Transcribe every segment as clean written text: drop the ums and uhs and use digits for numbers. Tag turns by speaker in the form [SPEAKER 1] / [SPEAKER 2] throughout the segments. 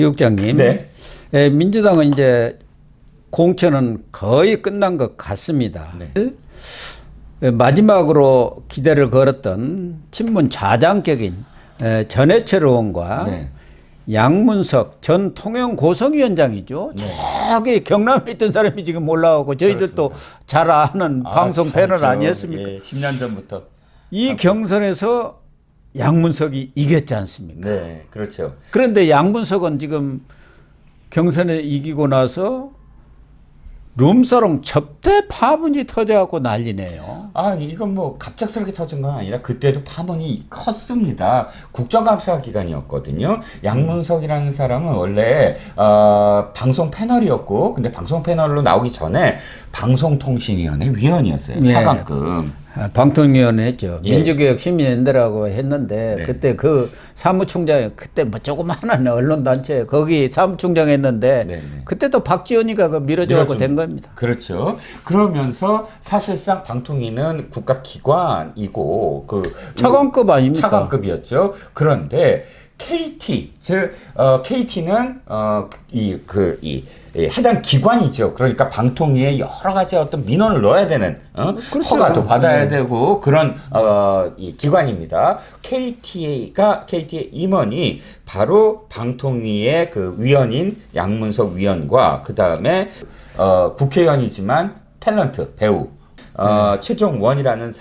[SPEAKER 1] 국장님,
[SPEAKER 2] 네.
[SPEAKER 1] 민주당은 이제 공천은 거의 끝난 것 같습니다.
[SPEAKER 2] 네.
[SPEAKER 1] 마지막으로 기대를 걸었던 친문 좌장격인 전해철 의원과
[SPEAKER 2] 네.
[SPEAKER 1] 양문석 전 통영고성위원장이죠. 저기 경남에 있던 사람이 지금 올라오고 저희들도 잘 아는 방송 패널 아니었습니까?
[SPEAKER 2] 예, 10년 전부터.
[SPEAKER 1] 이 경선에서 양문석이 이겼지 않습니까?
[SPEAKER 2] 네, 그렇죠.
[SPEAKER 1] 그런데 양문석은 지금 경선에 이기고 나서 룸사롱 접대 파문이 터져갖고 난리네요.
[SPEAKER 2] 이건 뭐 갑작스럽게 터진 건 아니라 그때도 파문이 컸습니다. 국정감사 기간이었거든요. 양문석이라는 사람은 원래 방송 패널이었고, 근데 방송 패널로 나오기 전에 방송통신위원회 위원이었어요.
[SPEAKER 1] 예.
[SPEAKER 2] 차관급.
[SPEAKER 1] 방통위원 했죠.
[SPEAKER 2] 예.
[SPEAKER 1] 민주개혁 시민연대라고 했는데
[SPEAKER 2] 네.
[SPEAKER 1] 그때 그 사무총장 그때 뭐 조그마한 언론단체 거기 사무총장 했는데
[SPEAKER 2] 네, 네.
[SPEAKER 1] 그때 또 박지원이가 그 밀어줘갖고 된 겁니다.
[SPEAKER 2] 그렇죠. 그러면서 사실상 방통위는 국가기관이고
[SPEAKER 1] 차관급 아닙니까?
[SPEAKER 2] 차관급이었죠. 그런데 KT KT는 해당 기관이죠. 그러니까 방통위에 여러 가지 어떤 민원을 넣어야 되는
[SPEAKER 1] 그렇죠.
[SPEAKER 2] 허가도 받아야
[SPEAKER 1] 네.
[SPEAKER 2] 되고 그런 이 기관입니다. KT의 임원이 바로 방통위의 그 위원인 양문석 위원과 그 다음에 국회의원이지만 탤런트 배우 최종원이라는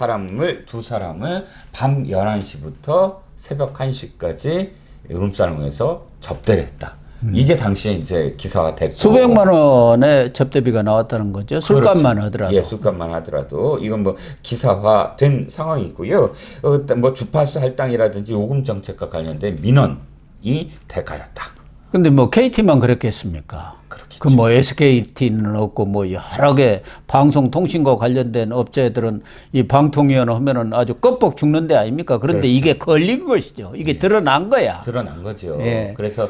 [SPEAKER 2] 두 사람을 밤 11시부터 새벽 1시까지 룸사롱에서 접대를 했다. 이게 당시에 이제 기사가 됐고
[SPEAKER 1] 수백만 원의 접대비가 나왔다는 거죠. 술값만
[SPEAKER 2] 그렇죠.
[SPEAKER 1] 하더라도.
[SPEAKER 2] 예, 술값만 하더라도 이건 뭐 기사화된 상황이고요. 뭐 주파수 할당이라든지 요금 정책과 관련된 민원이 대가였다.
[SPEAKER 1] 근데 뭐 KT만 그랬겠습니까?
[SPEAKER 2] 그렇겠죠.
[SPEAKER 1] 그 뭐 SKT는 없고 뭐 여러 개 방송통신과 관련된 업체들은 이 방통위원 하면은 아주 껍벅 죽는 데 아닙니까? 그런데
[SPEAKER 2] 그렇죠.
[SPEAKER 1] 이게 걸린 것이죠. 이게 드러난 거야.
[SPEAKER 2] 드러난 거죠.
[SPEAKER 1] 예.
[SPEAKER 2] 그래서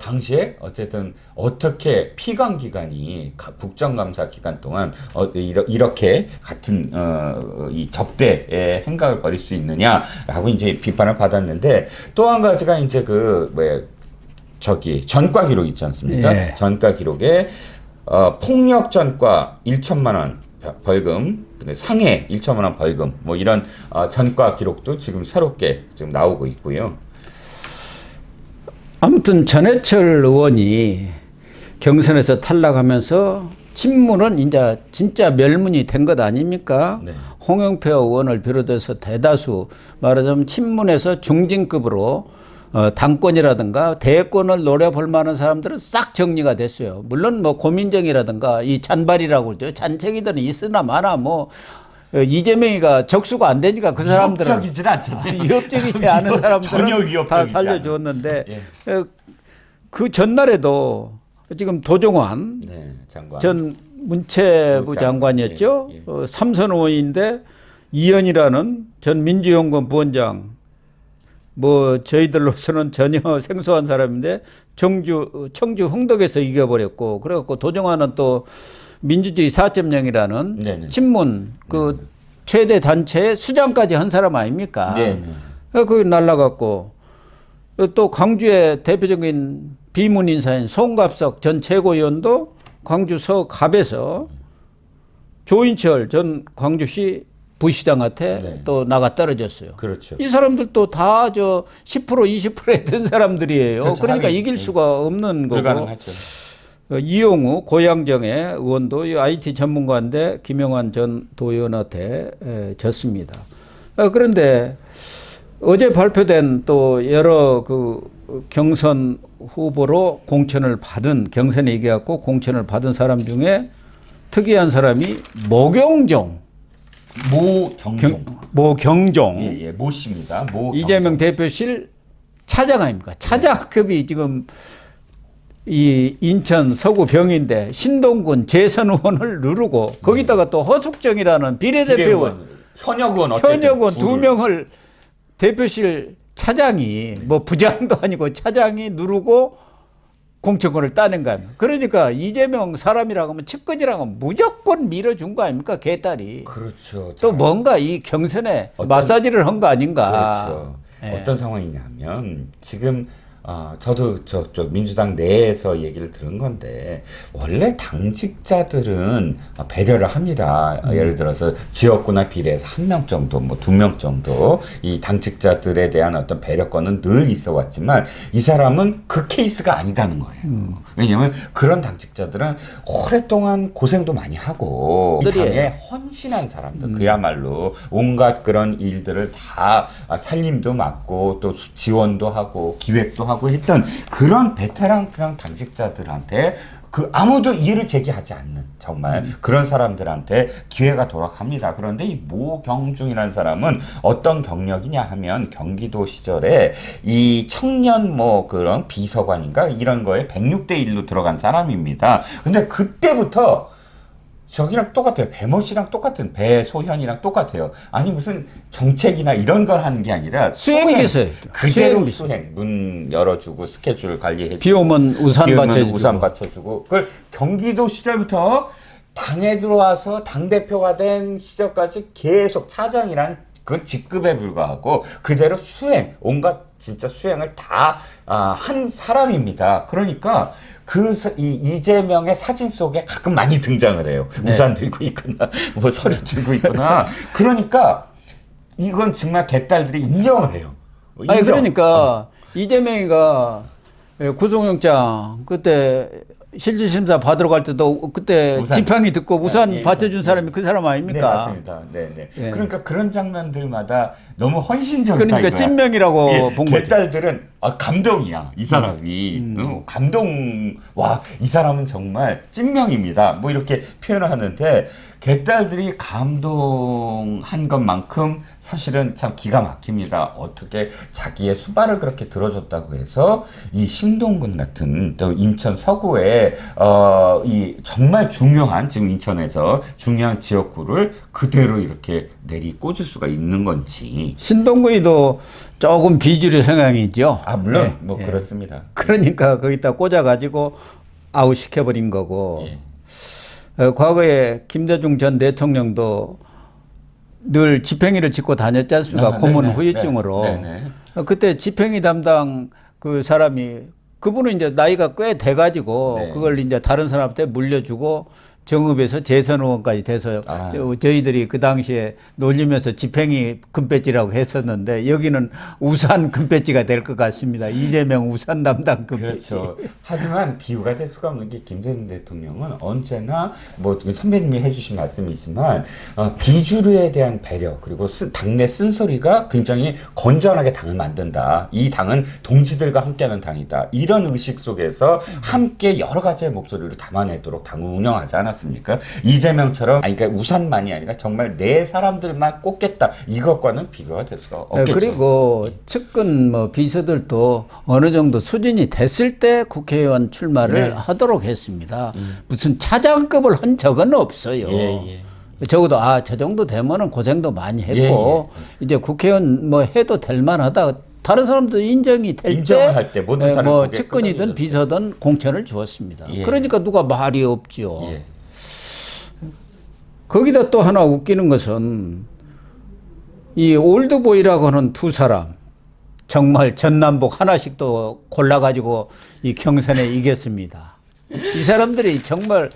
[SPEAKER 2] 당시에 어쨌든 어떻게 피감 기관이 국정감사 기간 동안 이렇게 같은 이 접대의 행각을 벌일 수 있느냐라고 이제 비판을 받았는데 또 한 가지가 이제 전과 기록 있지 않습니까?
[SPEAKER 1] 예.
[SPEAKER 2] 전과 기록에 폭력 전과 1천만 원 벌금, 근데 상해 1천만 원 벌금, 뭐 이런 전과 기록도 지금 새롭게 지금 나오고 있고요.
[SPEAKER 1] 아무튼 전해철 의원이 경선에서 탈락하면서 친문은 이제 진짜 멸문이 된 것 아닙니까?
[SPEAKER 2] 네.
[SPEAKER 1] 홍영표 의원을 비롯해서 대다수 말하자면 친문에서 중진급으로 당권이라든가 대권을 노려볼 만한 사람들은 싹 정리가 됐어요. 물론 뭐 고민정이라든가 이 잔발이라고 그러죠. 잔챙이들은 있으나 마나 뭐 이재명이가 적수가 안 되니까 그 사람들은
[SPEAKER 2] 위협적이진 않잖아요.
[SPEAKER 1] 위협적이지 않은 사람들은
[SPEAKER 2] 전혀 위협적이지
[SPEAKER 1] 다 살려주었는데
[SPEAKER 2] 예.
[SPEAKER 1] 그 전날에도 지금 도종환
[SPEAKER 2] 네, 장관.
[SPEAKER 1] 전 문체부 장관이었죠.
[SPEAKER 2] 예, 예.
[SPEAKER 1] 삼선 의원인데 이현이라는 전 민주연구원 부원장 뭐 저희들로서는 전혀 생소한 사람인데 청주 흥덕에서 이겨버렸고 그래갖고 도종환은 또 민주주의 4.0이라는
[SPEAKER 2] 네네.
[SPEAKER 1] 친문 그 최대 단체의 수장까지 한 사람 아닙니까?
[SPEAKER 2] 네네.
[SPEAKER 1] 그게 날라갔고 또 광주의 대표적인 비문 인사인 송갑석 전 최고위원도 광주 서갑에서 조인철 전 광주시 부시장한테
[SPEAKER 2] 네.
[SPEAKER 1] 또 나가 떨어졌어요.
[SPEAKER 2] 그렇죠.
[SPEAKER 1] 이 사람들도 다 10% 20%에 든 사람들이에요.
[SPEAKER 2] 그렇죠.
[SPEAKER 1] 그러니까
[SPEAKER 2] 합의.
[SPEAKER 1] 이길 수가 없는 거고.
[SPEAKER 2] 불가능하죠.
[SPEAKER 1] 이용우 고양정의 의원도 IT 전문가인데 김영환 전 도의원한테 졌습니다. 그런데 어제 발표된 또 여러 그 경선 후보로 공천을 받은 경선에 이겨갖고 공천을 받은 사람 중에 특이한 사람이 모경종. 모경종.
[SPEAKER 2] 예, 모 씨입니다.
[SPEAKER 1] 이재명 대표실 차장 아닙니까? 차장급이 지금 이 인천 서구 병인데 신동군 재선 의원을 누르고 거기다가 또 허숙정이라는 비례대표
[SPEAKER 2] 현역 의원
[SPEAKER 1] 두 명을 대표실 차장이 뭐 부장도 아니고 차장이 누르고 공천권을 따낸 거 아닙니까? 그러니까 이재명 사람이라고 하면 측근이라고 하면 무조건 밀어준 거 아닙니까? 개딸이.
[SPEAKER 2] 그렇죠.
[SPEAKER 1] 또 뭔가 이 경선에 마사지를 한 거 아닌가.
[SPEAKER 2] 그렇죠.
[SPEAKER 1] 예.
[SPEAKER 2] 어떤 상황이냐면 지금 저도 저쪽 민주당 내에서 얘기를 들은 건데, 원래 당직자들은 배려를 합니다. 예를 들어서 지역구나 비례해서 1명 정도, 뭐 2명 정도, 이 당직자들에 대한 어떤 배려권은 늘 있어 왔지만, 이 사람은 그 케이스가 아니다는 거예요. 왜냐면 그런 당직자들은 오랫동안 고생도 많이 하고, 이 당에 헌신한 사람들, 그야말로 온갖 그런 일들을 다 살림도 맡고, 또 지원도 하고, 기획도 하고, 했던 그런 베테랑 그런 당직자들한테 아무도 이의를 제기하지 않는 정말 그런 사람들한테 기회가 돌아갑니다. 그런데 이 모경중이라는 사람은 어떤 경력이냐 하면 경기도 시절에 이 청년 뭐 그런 비서관인가 이런 거에 106대 1로 들어간 사람입니다. 근데 그때부터 저기랑 똑같아요. 배모 씨랑 똑같은 배소현이랑 똑같아요. 아니 무슨 정책이나 이런 걸 하는 게 아니라
[SPEAKER 1] 수행했어요.
[SPEAKER 2] 그대로 수행. 문 열어주고 스케줄 관리해주고
[SPEAKER 1] 비 오면 우산 받쳐주고.
[SPEAKER 2] 우산 받쳐주고. 그걸 경기도 시절부터 당에 들어와서 당대표가 된 시절까지 계속 차장이라는 그 직급에 불과하고 그대로 수행, 온갖 진짜 수행을 다 한 사람입니다. 그러니까 이재명의 사진 속에 가끔 많이 등장을 해요. 네. 우산 들고 있거나, 뭐 서류 들고 있거나. 그러니까 이건 정말 개딸들이 인정을 해요. 인정.
[SPEAKER 1] 아니, 그러니까 이재명이가 구속영장 그때 실질심사 받으러 갈 때도 그때
[SPEAKER 2] 우산.
[SPEAKER 1] 지팡이 듣고 우산 받쳐준 사람이 그 사람 아닙니까?
[SPEAKER 2] 네, 맞습니다. 네. 그러니까 그런 장면들마다 너무 헌신적이다.
[SPEAKER 1] 그러니까 찐명이라고 본 거죠.
[SPEAKER 2] 개딸들은 감동이야. 이 사람이 감동. 와, 이 사람은 정말 찐명입니다. 뭐 이렇게 표현을 하는데 개딸들이 감동한 것만큼 사실은 참 기가 막힙니다. 어떻게 자기의 수발을 그렇게 들어줬다고 해서 이 신동근 같은 또 인천 서구에 이 정말 중요한 지금 인천에서 중요한 지역구를 그대로 이렇게 내리 꽂을 수가 있는 건지.
[SPEAKER 1] 신동근이도 조금 비주류 성향이죠.
[SPEAKER 2] 물론 그렇습니다.
[SPEAKER 1] 그러니까 거기다 꽂아가지고 아웃시켜버린 거고.
[SPEAKER 2] 예.
[SPEAKER 1] 과거에 김대중 전 대통령도 늘 집행위를 짓고 다녔지 않습니까? 고문 후유증으로. 그때 집행위 담당 그 사람이 그분은 이제 나이가 꽤 돼가지고 그걸 이제 다른 사람한테 물려주고 정읍에서 재선 의원까지 돼서 저희들이 그 당시에 놀리면서 집행위 금배지라고 했었는데 여기는 우산 금배지가 될 것 같습니다. 이재명 우산 담당 금배지.
[SPEAKER 2] 그렇죠. 하지만 비유가 될 수가 없는 게 김대중 대통령은 언제나 뭐 선배님이 해주신 말씀이지만 비주류에 대한 배려 그리고 당내 쓴소리가 굉장히 건전하게 당을 만든다. 이 당은 동지들과 함께하는 당이다. 이런 의식 속에서 함께 여러 가지의 목소리를 담아내도록 당을 운영하지 않았습니까? 이재명처럼 그러니까 우산만이 아니라 정말 내 사람들만 꼽겠다. 이것과는 비교가 될 수가 없겠죠.
[SPEAKER 1] 그리고 측근 뭐 비서들도 어느 정도 수준이 됐을 때 국회의원 출마를 하도록 했습니다. 무슨 차장급을 한 적은 없어요. 적어도 저 정도 되면은 고생도 많이 했고 이제 국회의원 뭐 해도 될 만하다. 다른 사람도 인정이 될 때 뭐 측근이든 비서든 공천을 주었습니다. 그러니까 누가 말이 없죠. 거기다 또 하나 웃기는 것은 이 올드보이라고 하는 두 사람 정말 전남북 하나씩 또 골라가지고 이 경선에 이겼습니다. 이 사람들이 정말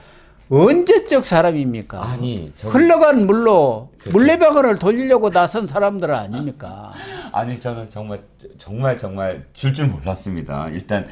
[SPEAKER 1] 언제적 사람입니까?
[SPEAKER 2] 아니,
[SPEAKER 1] 흘러간 물로 물레방아를 돌리려고 나선 사람들 아닙니까?
[SPEAKER 2] 아니 저는 정말 줄 몰랐습니다. 일단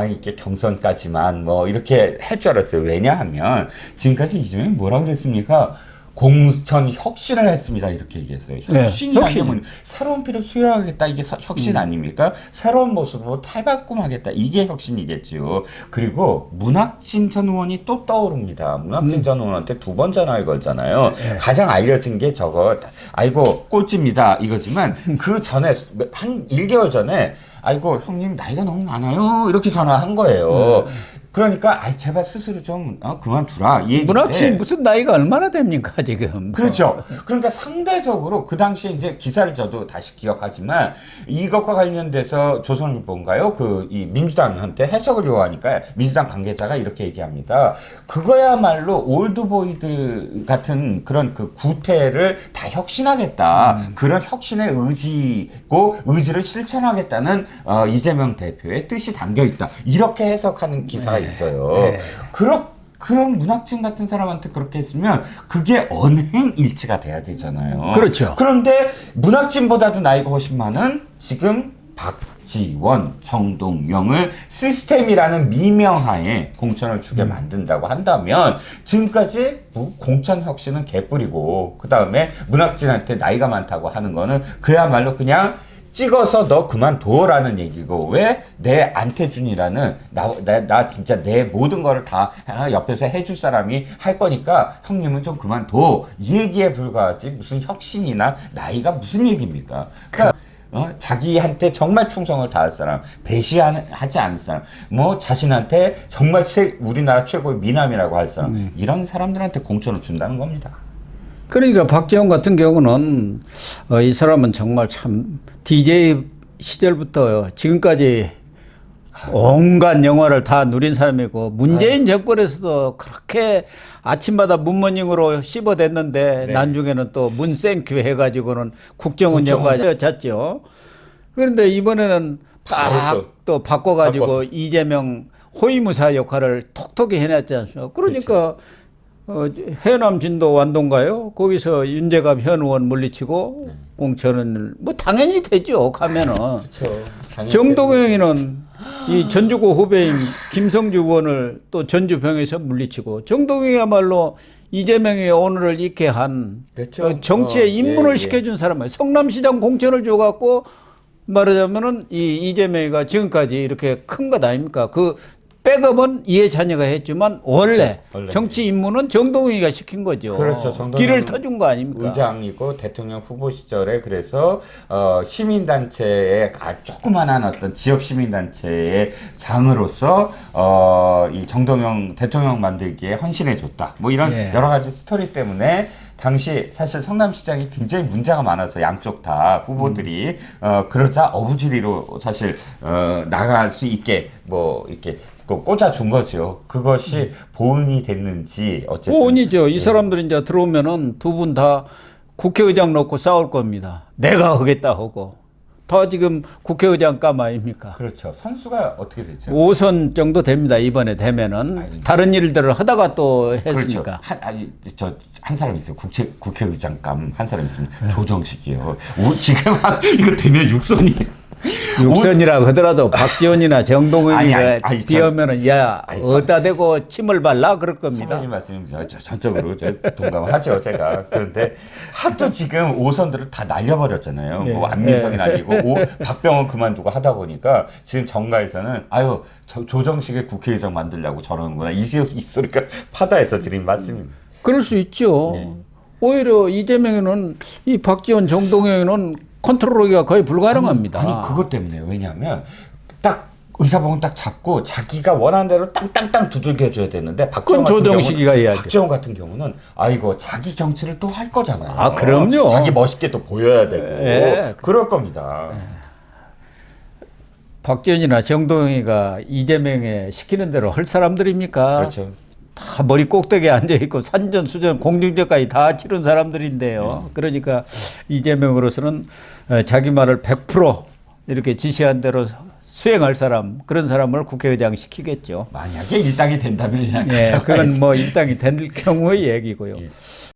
[SPEAKER 2] 이렇게 경선까지만 뭐 이렇게 할 줄 알았어요. 왜냐하면 지금까지 이재명이 뭐라 그랬습니까? 공천 혁신을 했습니다. 이렇게 얘기했어요. 혁신이라는 게 뭐냐? 새로운 피를 수혈하겠다. 이게 혁신 아닙니까? 새로운 모습으로 탈바꿈하겠다. 이게 혁신이겠죠. 그리고 문학진 전 의원이 또 떠오릅니다. 문학진 전 의원한테 2번 전화를 걸잖아요. 가장 알려진 게 저거 아이고 꼴찌입니다. 이거지만 그 전에 한 1개월 전에 아이고 형님 나이가 너무 많아요. 이렇게 전화한 거예요. 그러니까 아이 제발 스스로 좀 그만두라 이 얘기인데.
[SPEAKER 1] 문학진 무슨 나이가 얼마나 됩니까 지금?
[SPEAKER 2] 그렇죠. 그러니까 상대적으로 그 당시에 이제 기사를 저도 다시 기억하지만 이것과 관련돼서 조선일보인가요? 그 이 민주당한테 해석을 요하니까 민주당 관계자가 이렇게 얘기합니다. 그거야말로 올드보이들 같은 그런 그 구태를 다 혁신하겠다. 그런 혁신의 의지고 의지를 실천하겠다는 이재명 대표의 뜻이 담겨 있다. 이렇게 해석하는 기사가 있어요. 그런 문학진 같은 사람한테 그렇게 했으면 그게 언행 일치가 돼야 되잖아요.
[SPEAKER 1] 그렇죠.
[SPEAKER 2] 그런데 문학진보다도 나이가 훨씬 많은 지금 박지원, 정동영을 시스템이라는 미명하에 공천을 주게 만든다고 한다면 지금까지 공천 혁신은 개뿔이고 그 다음에 문학진한테 나이가 많다고 하는 거는 그야말로 그냥 찍어서 너 그만둬라는 얘기고 왜 내 안태준이라는 나 진짜 내 모든 거를 다 옆에서 해줄 사람이 할 거니까 형님은 좀 그만둬 이 얘기에 불과하지 무슨 혁신이나 나이가 무슨 얘기입니까? 그러니까 자기한테 정말 충성을 다할 사람, 배신하지 않을 사람, 뭐 자신한테 정말 우리나라 최고의 미남이라고 할 사람 이런 사람들한테 공천을 준다는 겁니다.
[SPEAKER 1] 그러니까 박지원 같은 경우는 이 사람은 정말 참 DJ 시절부터 지금까지 온갖 영화를 다 누린 사람이고 문재인 정권에서도 그렇게 아침마다 문모닝으로 씹어댔는데
[SPEAKER 2] 네.
[SPEAKER 1] 나중에는 또 문센큐 해가지고는 국정원 영화 잤죠. 그런데 이번에는 딱 또 바꿔가지고 이재명 호위무사 역할을 톡톡히 해놨지 않습니까? 그러니까 해남 진도 완도인가요? 거기서 윤재갑 현 의원 물리치고 공천은 뭐 당연히 되죠. 가면은.
[SPEAKER 2] 그렇죠.
[SPEAKER 1] 정동영이는 이 전주고 후배인 김성주 의원을 또 전주병에서 물리치고 정동영이야말로 이재명의 오늘을 잊게 한
[SPEAKER 2] 그렇죠.
[SPEAKER 1] 정치의 입문을
[SPEAKER 2] 예.
[SPEAKER 1] 시켜준 사람이에요. 성남시장 공천을 줘갖고 말하자면은 이 이재명이가 지금까지 이렇게 큰 것 아닙니까? 그 백업은 이해찬이가 했지만 원래 정치 입문은 정동영이가 시킨 거죠.
[SPEAKER 2] 그렇죠. 정동영
[SPEAKER 1] 길을 터준 거 아닙니까?
[SPEAKER 2] 의장이고 대통령 후보 시절에 그래서 시민단체의 조그만한 어떤 지역 시민단체의 장으로서 이 정동영 대통령 만들기에 헌신해줬다. 뭐 이런 여러 가지 스토리 때문에 당시 사실 성남시장이 굉장히 문제가 많아서 양쪽 다 후보들이 그러자 어부지리로 사실 나갈 수 있게 뭐 이렇게 꽂아준 거죠. 그것이 보은이 됐는지 어쨌든
[SPEAKER 1] 보은이죠. 이 사람들이 이제 들어오면은 두 분 다 국회의장 놓고 싸울 겁니다. 내가 하겠다 하고 다 지금 국회의장 감 아닙니까?
[SPEAKER 2] 그렇죠. 선수가 어떻게 됐죠?
[SPEAKER 1] 5선 정도 됩니다. 이번에 되면은 다른 일들을 하다가 또 했으니까.
[SPEAKER 2] 그렇죠. 한 사람 있어요. 국회의장감 한 사람 있습니다. 조정식이요. 지금 이거 되면 육선이.
[SPEAKER 1] 육선이라고 하더라도 박지원이나 정동영이가
[SPEAKER 2] 아니,
[SPEAKER 1] 비하면은 어디다 대고 침을 발라 그럴 겁니다.
[SPEAKER 2] 선생님 말씀 전적으로 동감하죠 제가. 그런데 하도 지금 5선들을 다 날려버렸잖아요. 뭐 안민석이 날리고 박병원 그만두고 하다 보니까 지금 정가에서는 조정식의 국회의장 만들려고 저러는구나 이 소리가 파다해서 드린 말씀입니다.
[SPEAKER 1] 그럴 수 있죠. 오히려 이재명에는 이 박지원 정동영에는 컨트롤하기가 거의 불가능합니다.
[SPEAKER 2] 아니 그것 때문에요. 왜냐하면 딱 의사봉을 딱 잡고 자기가 원하는 대로 땅땅땅 두들겨줘야 되는데
[SPEAKER 1] 그건 조정식이가 해야죠.
[SPEAKER 2] 박지원 같은 경우는 자기 정치를 또 할 거잖아요.
[SPEAKER 1] 아 그럼요.
[SPEAKER 2] 자기 멋있게 또 보여야 되고 그럴 겁니다.
[SPEAKER 1] 박지원이나 정동영이가 이재명에 시키는 대로 할 사람들입니까?
[SPEAKER 2] 그렇죠.
[SPEAKER 1] 다 머리 꼭대기에 앉아있고 산전수전 공중전까지 다 치른 사람들인데요. 그러니까 이재명으로서는 자기 말을 100% 이렇게 지시한 대로 수행할 사람 그런 사람을 국회의장 시키겠죠.
[SPEAKER 2] 만약에 일당이 된다면
[SPEAKER 1] 그건 뭐 일당이 될 경우의 얘기고요.